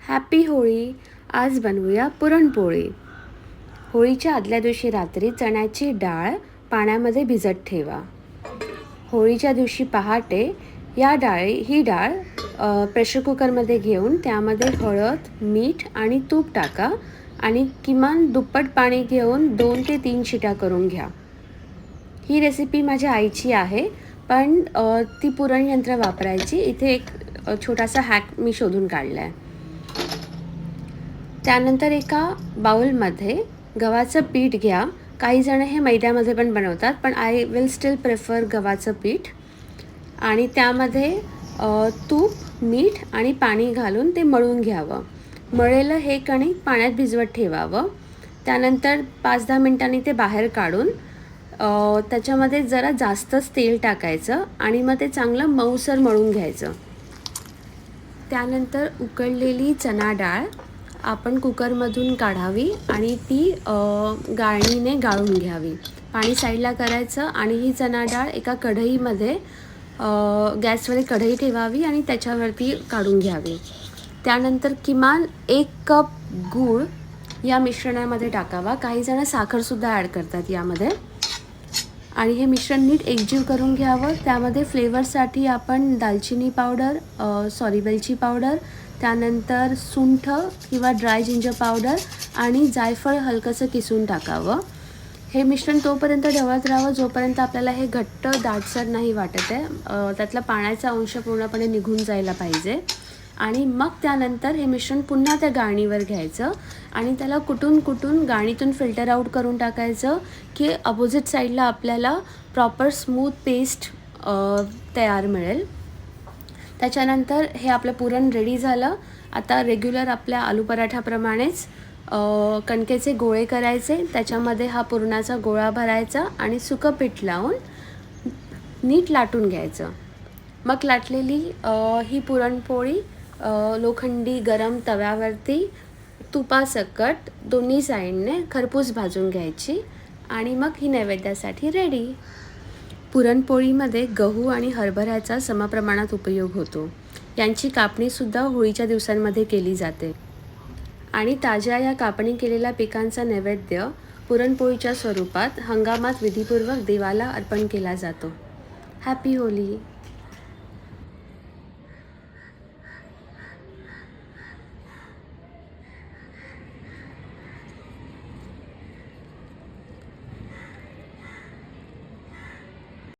Happy Holi. आज बनवूया पुरणपोळी. होळीच्या आदल्या दिवशी रात्री चण्याची डाळ पाण्यामध्ये भिजत ठेवा. होळीच्या दिवशी पहाटे ही डाळ प्रेशर कुकरमध्ये घेऊन त्यामध्ये हळद, मीठ आणि तूप टाका आणि किमान दुप्पट पाणी घेऊन 2 ते 3 शिट्या करून घ्या. ही रेसिपी माझ्या आईची आहे, पण ती पुरण यंत्र वापरायची. इथे एक छोटासा हॅक मी शोधून काढला आहे. त्यानंतर एका बाउलमध्ये गव्हाचं पीठ घ्या. काही जण हे मैद्यामध्ये पण बनवतात, पण आय विल स्टील प्रेफर गव्हाचं पीठ. आणि त्यामध्ये तूप, मीठ आणि पाणी घालून ते मळून घ्यावं. मळलेलं हे कणिक पाण्यात भिजवत ठेवावं. त्यानंतर 5-10 मिनिटांनी ते बाहेर काढून त्याच्यामध्ये जरा जास्तच तेल टाकायचं आणि मग ते चांगलं मऊसर मळून घ्यायचं. त्यानंतर उकळलेली चणा डाळ आपण कुकरमधून काढावी आणि ती गाळणीने गाळून घ्यावी. पाणी साईडला करायचं आणि ही चणा डाळ एका कढईमध्ये गॅसवर कढई ठेवावी आणि त्याच्यावरती काढून घ्यावी. त्यानंतर किमान 1 कप गूळ या मिश्रणामध्ये टाकावा. काही जण साखरसुद्धा ॲड करतात यामध्ये. आणि हे मिश्रण नीट एकजीव करून घ्यावं. त्यामध्ये फ्लेवरसाठी आपण दालचिनी पावडर, वेलची पावडर, त्यानंतर सुंठ किंवा ड्राय जिंजर पावडर आणि जायफळ हलकंसं किसून टाकावं. हे मिश्रण तोपर्यंत ढवळत राहावं जोपर्यंत आपल्याला हे घट्ट दाटसर नाही वाटत आहे. त्यातला पाण्याचा अंश पूर्णपणे निघून जायला पाहिजे. आणि मग त्यानंतर हे मिश्रण पुन्हा त्या गाळणीवर घ्यायचं आणि त्याला कुटून गाळणीतून फिल्टर आऊट करून टाकायचं की अपोजिट साईडला आपल्याला प्रॉपर स्मूथ पेस्ट तयार मिळेल. त्याच्यानंतर हे आपलं पुरण रेडी झालं. आता रेग्युलर आपल्या आलू पराठ्याप्रमाणेच कणकेचे गोळे करायचे. त्याच्यामध्ये हा पुरणाचा गोळा भरायचा आणि सुकं पीठ लावून नीट लाटून घ्यायचं. मग लाटलेली ही पुरणपोळी लोखंडी गरम तव्यावरती तुपासकट दोन्ही साईडने खरपूस भाजून घ्यायची आणि मग ही नैवेद्यासाठी रेडी. पुरणपोळीमध्ये गहू आणि हरभऱ्याचा समप्रमाणात उपयोग होतो. यांची कापणीसुद्धा होळीच्या दिवसांमध्ये केली जाते. आणि ताज्या या कापणी केलेल्या पिकांचा नैवेद्य पुरणपोळीच्या स्वरूपात हंगामात विधीपूर्वक देवाला अर्पण केला जातो. Happy Holy.